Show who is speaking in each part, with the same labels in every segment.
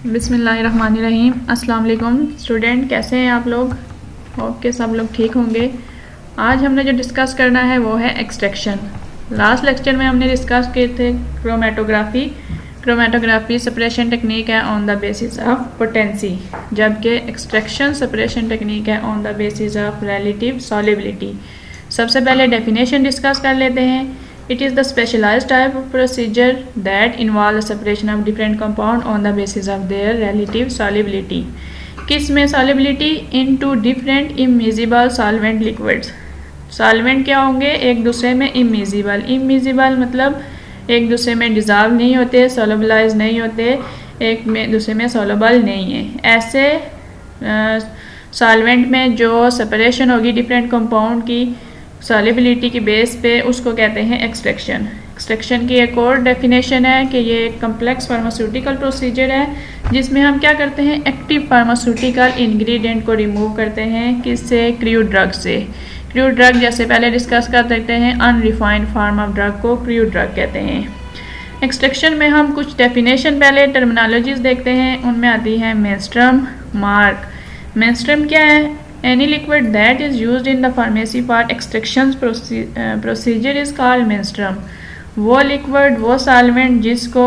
Speaker 1: बिस्मिल्लाहिर्रहमानिर्रहीम। अस्सलाम वालेकुम स्टूडेंट, कैसे हैं आप लोग? होप के सब लोग ठीक होंगे। आज हमने जो डिस्कस करना है वो है एक्सट्रैक्शन। लास्ट लेक्चर में हमने डिस्कस किए थे क्रोमेटोग्राफी सेपरेशन टेक्निक है on the basis of potency, जबकि एक्सट्रैक्शन सेपरेशन टेक्निक है on the basis of relative solubility. सबसे पहले डेफिनेशन डिस्कस कर लेते हैं। It is the specialized type of procedure that involves the separation of different compound on the basis of their relative solubility. किस में solubility? Into different immiscible solvent liquids. Solvent क्या होंगे? एक दूसरे में immiscible। immiscible मतलब एक दूसरे में डिज़ॉल्व नहीं होते, सोलबलाइज नहीं होते, एक में दूसरे में सोलबल नहीं है। ऐसे सॉल्वेंट में जो सेपरेशन होगी डिफरेंट कंपाउंड की सॉल्युबिलिटी की बेस पे, उसको कहते हैं एक्सट्रैक्शन। एक्सट्रैक्शन की एक और डेफिनेशन है कि ये एक कम्प्लेक्स फार्मास्यूटिकल प्रोसीजर है जिसमें हम क्या करते हैं, एक्टिव फार्मास्यूटिकल इंग्रेडिएंट को रिमूव करते हैं। किससे? क्रूड ड्रग से। क्रूड ड्रग जैसे पहले डिस्कस कर सकते हैं, अनरिफाइंड फार्म ऑफ ड्रग को क्रूड ड्रग कहते हैं। एक्सट्रैक्शन में हम कुछ डेफिनेशन पहले टर्मिनोलॉजीज देखते हैं। उनमें आती है मेंस्ट्रुम, मार्क। मेंस्ट्रुम क्या है? Any liquid that is used in the pharmacy for extraction procedure is called menstruum। वो लिक्विड, वो सॉल्वेंट जिसको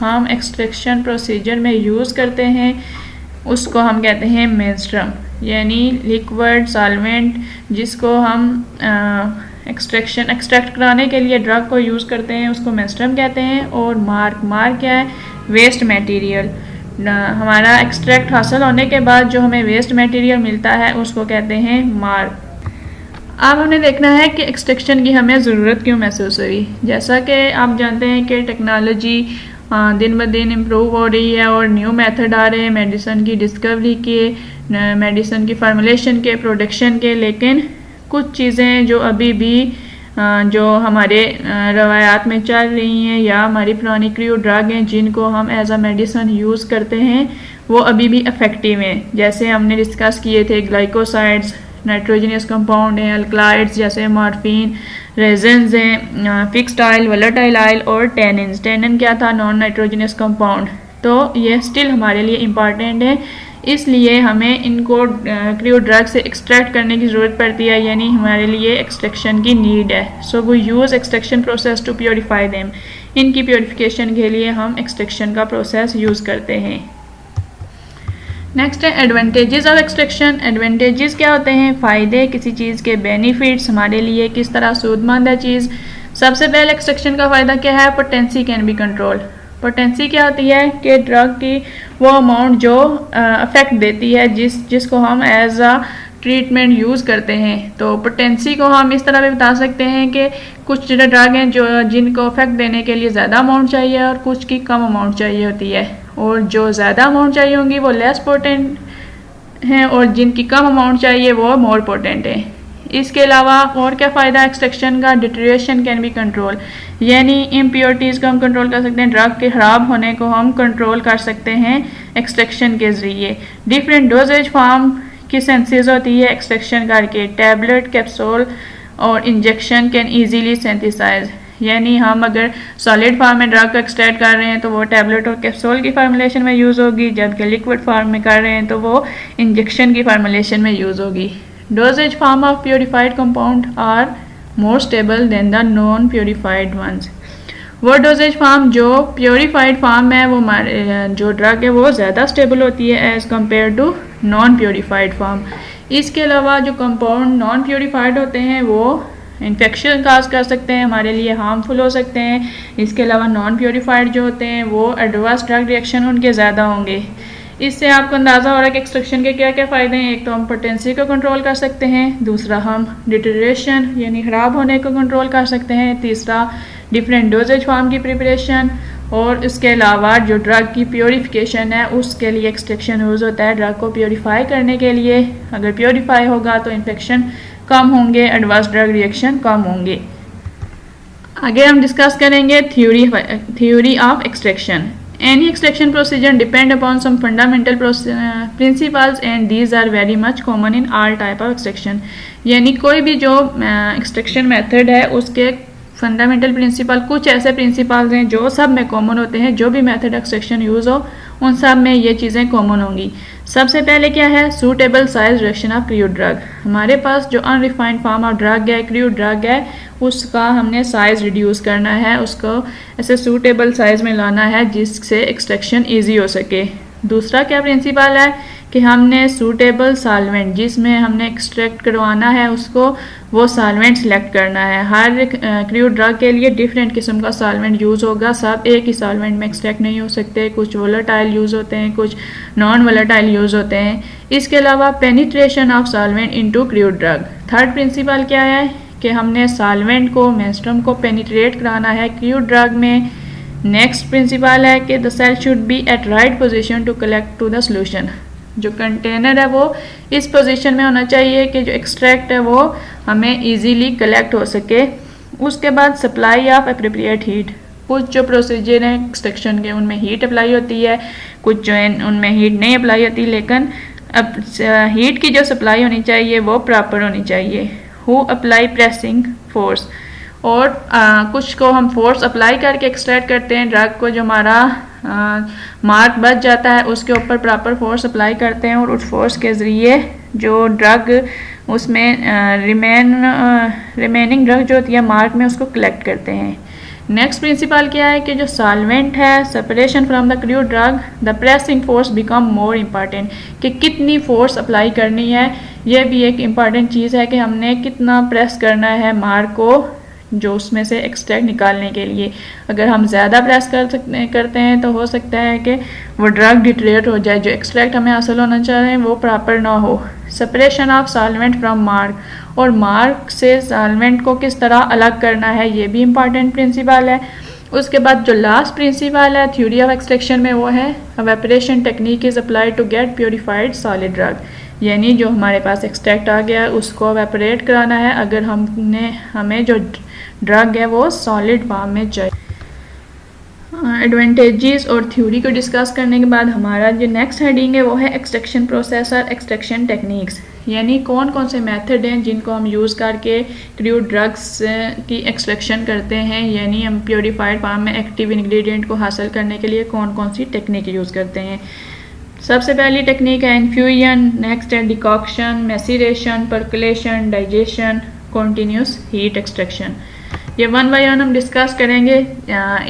Speaker 1: हम एक्सट्रैक्शन प्रोसीजर में यूज़ करते हैं उसको हम कहते हैं मेंस्ट्रुम। यानी लिक्विड सॉल्वेंट जिसको हम एक्सट्रैक्ट कराने के लिए ड्रग को यूज़ करते हैं उसको मेंस्ट्रुम कहते हैं। और मार्क क्या है? Waste material. हमारा एक्सट्रैक्ट हासिल होने के बाद जो हमें वेस्ट मटेरियल मिलता है उसको कहते हैं मार्क। अब हमें देखना है कि एक्सट्रैक्शन की हमें ज़रूरत क्यों महसूस हुई। जैसा कि आप जानते हैं कि टेक्नोलॉजी दिन ब दिन इम्प्रूव हो रही है और न्यू मेथड आ रहे हैं मेडिसिन की डिस्कवरी के, मेडिसिन की फार्मूलेशन के, प्रोडक्शन के। लेकिन कुछ चीज़ें जो अभी भी जो हमारे रवायात में चल रही हैं या हमारी पुरानी क्रूड ड्रग हैं जिनको हम एज अ मेडिसिन यूज़ करते हैं वो अभी भी इफ़ेक्टिव हैं। जैसे हमने डिस्कस किए थे ग्लाइकोसाइड्स, नाइट्रोजनस कंपाउंड हैं, अल्कलाइड्स जैसे मॉर्फिन, रेजन्स हैं, फिक्स्ड ऑयल, वोलेटाइल ऑयल और टेनिन्स। टेनिन क्या था? Non nitrogenous compound. तो ये स्टिल हमारे लिए इम्पॉर्टेंट है, इसलिए हमें इनको क्रूड ड्रग से एक्सट्रैक्ट करने की ज़रूरत पड़ती है, यानी हमारे लिए एक्सट्रैक्शन की नीड है। So we use extraction process to purify them. इनकी प्योरीफिकेशन के लिए हम एक्सट्रैक्शन का प्रोसेस यूज़ करते हैं। नेक्स्ट है एडवांटेजेस ऑफ एक्सट्रैक्शन। एडवांटेजेस क्या होते हैं? फ़ायदे, किसी चीज़ के बेनिफिट्स, हमारे लिए किस तरह सूदमंद है चीज़। सबसे पहले एक्सट्रैक्शन का फ़ायदा क्या है? Potency can be control. Potency क्या होती है कि ड्रग की वो अमाउंट जो अफेक्ट देती है जिसको हम एज अ ट्रीटमेंट यूज़ करते हैं। तो पोटेंसी को हम इस तरह भी बता सकते हैं कि कुछ ड्रग हैं जो जिनको अफेक्ट देने के लिए ज़्यादा अमाउंट चाहिए और कुछ की कम अमाउंट चाहिए होती है, और जो ज़्यादा अमाउंट चाहिए होंगी वो लेस पोटेंट हैं और जिनकी कम अमाउंट चाहिए वो मोर पोटेंट है। इसके अलावा और क्या फ़ायदा एक्सट्रैक्शन का? डिटेरियोरेशन कैन बी कंट्रोल, यानी इम्प्योरिटीज़ को हम कंट्रोल कर सकते हैं, ड्रग के ख़राब होने को हम कंट्रोल कर सकते हैं एक्सट्रैक्शन के ज़रिए। डिफरेंट डोजेज फॉर्म की सेंसेस होती है एक्सट्रैक्शन करके। टैबलेट, कैप्सूल और इंजेक्शन कैन ईजीली सिंथेसाइज, यानी हम अगर सॉलिड फॉर्म में ड्रग को एक्सट्रैक्ट कर रहे हैं तो वो टैबलेट और कैप्सूल की फार्मूलेशन में यूज़ होगी, जबकि लिक्विड फॉर्म में कर रहे हैं तो वो इंजेक्शन की फार्मूलेशन में यूज़ होगी। Dosage form of purified compound are more stable than the non-purified ones। वो डोजेज फार्म जो प्योरीफाइड फार्म है वो हमारे जो ड्रग है वो ज़्यादा स्टेबल होती है as compare to non purified form. इसके अलावा जो कंपाउंड नॉन प्योरीफाइड होते हैं वो इन्फेक्शन काज कर सकते हैं, हमारे लिए हार्मफुल हो सकते हैं। इसके अलावा नॉन प्योरीफाइड जो होते हैं वो एडवर्स ड्रग रिएक्शन उनके ज़्यादा होंगे। इससे आपको अंदाज़ा हो रहा है कि एक्सट्रैक्शन के क्या क्या फ़ायदे हैं। एक तो हम पोटेंसी को कंट्रोल कर सकते हैं, दूसरा हम डिटेरियोरेशन यानी ख़राब होने को कंट्रोल कर सकते हैं, तीसरा डिफरेंट डोजेज फॉर्म की प्रिपरेशन, और इसके अलावा जो ड्रग की प्योरीफिकेशन है उसके लिए एक्सट्रैक्शन यूज़ होता है ड्रग को प्योरीफाई करने के लिए। अगर प्योरीफाई होगा तो इन्फेक्शन कम होंगे, एडवर्स ड्रग रिएक्शन कम होंगे। आगे हम डिस्कस करेंगे theory of extraction. Any extraction procedure depend upon some fundamental principles and these are very much common in all type of extraction। यानी कोई भी जो एक्सट्रैक्शन मेथड है उसके फंडामेंटल प्रिंसिपल, कुछ ऐसे प्रिंसिपल्स हैं जो सब में कॉमन होते हैं। जो भी मेथड एक्सट्रैक्शन यूज़ हो उन सब में ये चीज़ें कॉमन होंगी। सबसे पहले क्या है, suitable size reduction of crude drug. हमारे पास जो अनरिफाइंड फॉर्म ऑफ ड्रग है, क्रूड ड्रग है, उसका हमने साइज रिड्यूस करना है, उसको ऐसे सूटेबल साइज में लाना है जिससे एक्सट्रैक्शन ईजी हो सके। दूसरा क्या प्रिंसिपल है कि हमने सूटेबल सॉल्वेंट जिसमें हमने एक्सट्रैक्ट करवाना है उसको वो सॉल्वेंट सिलेक्ट करना है। हर क्रूड ड्रग के लिए डिफरेंट किस्म का सॉल्वेंट यूज़ होगा, सब एक ही सॉल्वेंट में एक्सट्रैक्ट नहीं हो सकते, कुछ वोलेटाइल यूज़ होते हैं, कुछ नॉन वोलेटाइल यूज़ होते हैं। इसके अलावा penetration of solvent into crude drug. Third principal क्या है कि हमने सॉल्वेंट को मेंस्ट्रुम को पेनिट्रेट कराना है क्रूड ड्रग में। नेक्स्ट प्रिंसिपल है कि the cell should be at right position to collect to the solution. जो कंटेनर है वो इस पोजीशन में होना चाहिए कि जो एक्सट्रैक्ट है वो हमें इजीली कलेक्ट हो सके। उसके बाद सप्लाई ऑफ एप्रोप्रिएट हीट। कुछ जो प्रोसीजर हैं एक्सट्रैक्शन के उनमें हीट अप्लाई होती है, कुछ जो है उनमें हीट नहीं अप्लाई होती, लेकिन अब हीट की जो सप्लाई होनी चाहिए वो प्रॉपर होनी चाहिए। हु अप्लाई प्रेसिंग फोर्स, और कुछ को हम फोर्स अप्लाई करके एक्सट्रैक्ट करते हैं ड्रग को, जो हमारा मार्क बच जाता है उसके ऊपर प्रॉपर फोर्स अप्लाई करते हैं और उस फोर्स के ज़रिए जो ड्रग उसमें रिमेनिंग ड्रग जो होती है मार्क में उसको कलेक्ट करते हैं। नेक्स्ट प्रिंसिपल क्या है कि जो सॉल्वेंट है separation from the crude drug, the pressing force become more important, कि कितनी फोर्स अप्लाई करनी है। ये भी एक इम्पॉर्टेंट चीज़ है कि हमने कितना प्रेस करना है मार्क को जो उसमें से एक्सट्रैक्ट निकालने के लिए। अगर हम ज़्यादा प्रेस करते हैं तो हो सकता है कि वो ड्रग डिट्रेट हो जाए, जो एक्सट्रैक्ट हमें हासिल होना चाह रहे हैं वो प्रॉपर ना हो। Separation of solvent from mark, और मार्क से सॉल्वेंट को किस तरह अलग करना है ये भी इम्पॉर्टेंट प्रिंसिपल है। उसके बाद जो लास्ट प्रिंसिपल है थ्योरी ऑफ एक्सट्रैक्शन में वो है evaporation technique is applied to get purified solid drug, यानी जो हमारे पास एक्सट्रैक्ट आ गया है उसको एवेपोरेट कराना है अगर हमें जो ड्रग है वो सॉलिड फॉर्म में चाहिए। एडवांटेजेस और थ्योरी को डिस्कस करने के बाद हमारा जो नेक्स्ट हेडिंग है वो है एक्सट्रैक्शन प्रोसेस और एक्सट्रैक्शन टेक्निक्स, यानी कौन कौन से मेथड हैं जिनको हम यूज़ करके क्रूड ड्रग्स की एक्सट्रैक्शन करते हैं, यानी हम प्योरीफाइड फॉर्म में एक्टिव इंग्रेडिएंट को हासिल करने के लिए कौन कौन सी टेक्निक यूज़ करते हैं। सबसे पहली टेक्निक है इन्फ्यूजन, नेक्स्ट है decoction, maceration, percolation, digestion, continuous heat extraction. ये वन बाय वन हम डिस्कस करेंगे।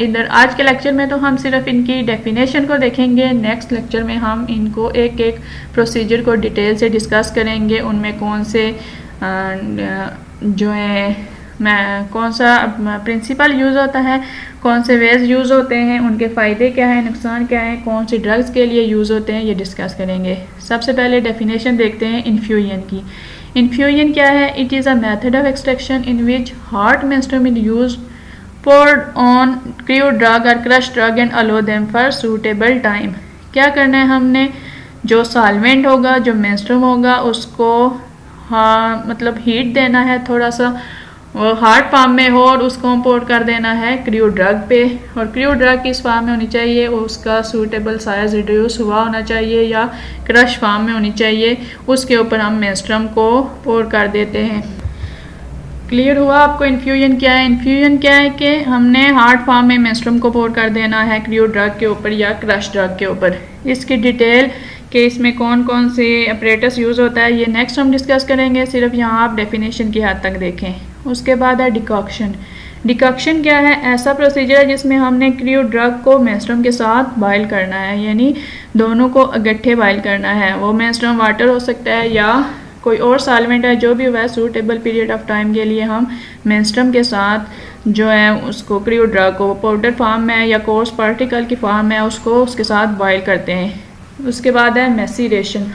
Speaker 1: इधर आज के लेक्चर में तो हम सिर्फ इनकी डेफिनेशन को देखेंगे, नेक्स्ट लेक्चर में हम इनको एक एक प्रोसीजर को डिटेल से डिस्कस करेंगे, उनमें कौन से जो है कौन सा प्रिंसिपल यूज़ होता है, कौन से वेज यूज़ होते हैं, उनके फ़ायदे क्या हैं, नुकसान क्या हैं, कौन सी ड्रग्स के लिए यूज़ होते हैं, ये डिस्कस करेंगे। सबसे पहले डेफिनेशन देखते हैं इन्फ्यूजन की। इन्फ्यूजन क्या है? It is a method of extraction in which hot menstruum is used poured on crude drug or crushed drug and allow them for suitable time। क्या करना है हमने, जो सॉल्वेंट होगा, जो मेंस्ट्रुम होगा, उसको मतलब हीट देना है, थोड़ा सा वो हार्ड फॉर्म में हो और उसको पोर कर देना है क्रूड ड्रग पे, और क्रूड ड्रग किस फॉर्म में होनी चाहिए, उसका सूटेबल साइज रिड्यूस हुआ होना चाहिए या क्रश फॉर्म में होनी चाहिए। उसके ऊपर हम मेंस्ट्रुम को पोर कर देते हैं। क्लियर हुआ आपको इन्फ्यूजन क्या है? इन्फ्यूजन क्या है कि हमने हार्ड फॉर्म में मेंस्ट्रुम को पोर कर देना है क्रूड ड्रग के ऊपर या क्रश ड्रग के ऊपर। इसकी डिटेल कि इसमें कौन कौन से अपरेटस यूज़ होता है ये नेक्स्ट हम डिस्कस करेंगे, सिर्फ यहाँ आप डेफिनेशन की हद तक देखें। उसके बाद है डिकॉक्शन। डिकॉक्शन क्या है? ऐसा प्रोसीजर है जिसमें हमने क्रूड ड्रग को मेंस्ट्रुम के साथ बॉयल करना है, यानी दोनों को इकट्ठे बॉयल करना है। वो मेंस्ट्रुम वाटर हो सकता है या कोई और सॉल्वेंट है, जो भी हुआ है सूटेबल पीरियड ऑफ टाइम के लिए हम मेंस्ट्रुम के साथ जो है उसको क्रूड ड्रग को पाउडर फॉर्म में या कोर्स पार्टिकल की फॉर्म में उसको उसके साथ बॉयल करते हैं। उसके बाद है मैसीरेशन।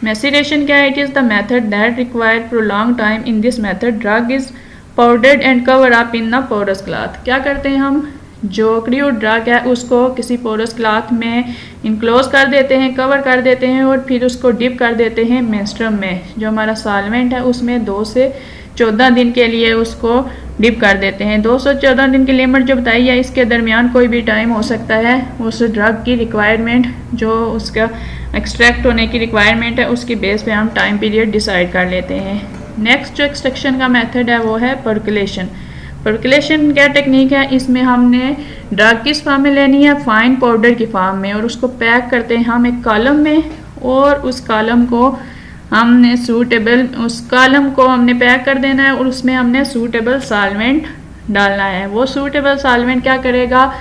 Speaker 1: मैसीरेशन क्या है? It is the method that require prolong time. In this method drug is powdered and cover up in the porous cloth. क्या करते हैं हम, जो क्रूड ड्रग है उसको किसी पोरस क्लॉथ में इनक्लोज कर देते हैं, कवर कर देते हैं और फिर उसको डिप कर देते हैं मेंस्ट्रुम में। जो हमारा सॉल्वेंट है उसमें 2 से 14 दिन के लिए उसको डिप कर देते हैं। 2 से 14 दिन की लिमिट जो बताई है, इसके दरमियान कोई भी टाइम हो सकता है। उस ड्रग की रिक्वायरमेंट, जो उसका एक्सट्रैक्ट होने की रिक्वायरमेंट है, उसकी बेस पे हम टाइम पीरियड डिसाइड कर लेते हैं। नेक्स्ट जो एक्सट्रैक्शन का मेथड है वो है पर्कुलेशन। पर्कुलेशन क्या टेक्निक है, इसमें हमने ड्रग किस फॉर्म में लेनी है, फाइन पाउडर की फॉर्म में, और उसको पैक करते हैं हम एक कॉलम में, और उस कॉलम को हमने उस कॉलम को हमने पैक कर देना है और उसमें हमने सूटेबल सॉल्वेंट डालना है। वो सूटेबल सॉल्वेंट क्या करेगा,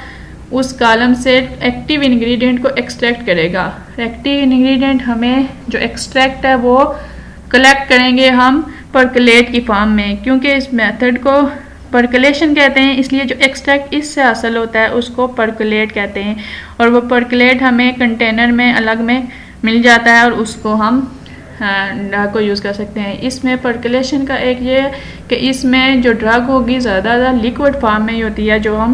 Speaker 1: उस कॉलम से एक्टिव इंग्रेडिएंट को एक्सट्रैक्ट करेगा। एक्टिव इंग्रेडिएंट हमें जो एक्सट्रैक्ट है वो कलेक्ट करेंगे हम पर्कुलेट की फॉर्म में, क्योंकि इस मेथड को पर्कुलेशन कहते हैं, इसलिए जो एक्सट्रैक्ट इससे हासिल होता है उसको पर्कुलेट कहते हैं। और वो पर्कुलेट हमें कंटेनर में अलग में मिल जाता है और उसको हम ड्रग को यूज़ कर सकते हैं। इसमें पर्कुलेशन का एक ये है कि इसमें जो ड्रग होगी ज़्यादा लिक्विड फॉर्म में ही होती है जो हम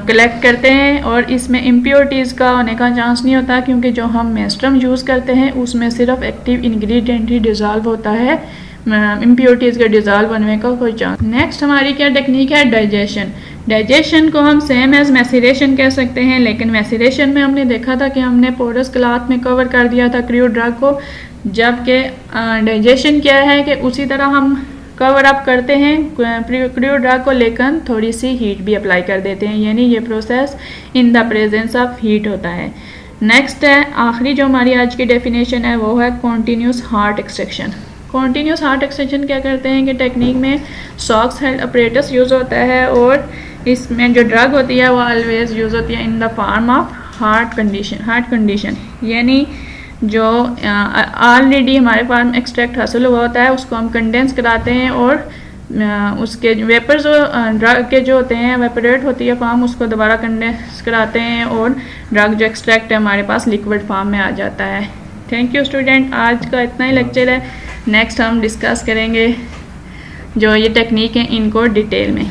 Speaker 1: कलेक्ट करते हैं, और इसमें इम्प्योरिटीज़ का होने का चांस नहीं होता, क्योंकि जो हम मेस्ट्रम यूज़ करते हैं उसमें सिर्फ एक्टिव इंग्रेडिएंट ही डिज़ोल्व होता है, इम्प्योरिटीज़ के डिज़ोल्व होने का कोई चांस। नेक्स्ट हमारी क्या टेक्निक है, डाइजेशन। डाइजेशन को हम सेम एज मैसिरेशन कह सकते हैं, लेकिन मैसिरेशन में हमने देखा था कि हमने पोरस क्लॉथ में कवर कर दिया था क्रूड ड्रग को, जबकि डाइजेशन क्या है कि उसी तरह हम कवर अप करते हैं क्रूड ड्रग को, लेकिन थोड़ी सी हीट भी अप्लाई कर देते हैं, यानी ये process in the presence of heat होता है। नेक्स्ट है आखिरी जो हमारी आज की डेफिनेशन है वो है continuous heart extraction. Continuous heart extraction क्या करते हैं कि टेक्निक में सॉक्स हेल्ड अपरेटस यूज़ होता है, और इसमें जो ड्रग होती है वो ऑलवेज यूज़ होती है in the form of heart condition, यानी जो ऑलरेडी हमारे पास एक्सट्रैक्ट हासिल हुआ होता है उसको हम कंडेंस कराते हैं, और उसके वेपर जो ड्रग के जो होते हैं वेपोरेट होती है फॉर्म, उसको दोबारा कंडेंस कराते हैं और ड्रग जो एक्सट्रैक्ट है हमारे पास लिक्विड फॉर्म में आ जाता है। थैंक यू स्टूडेंट, आज का इतना ही लेक्चर है। नेक्स्ट हम डिस्कस करेंगे जो ये टेक्निक है इनको डिटेल में।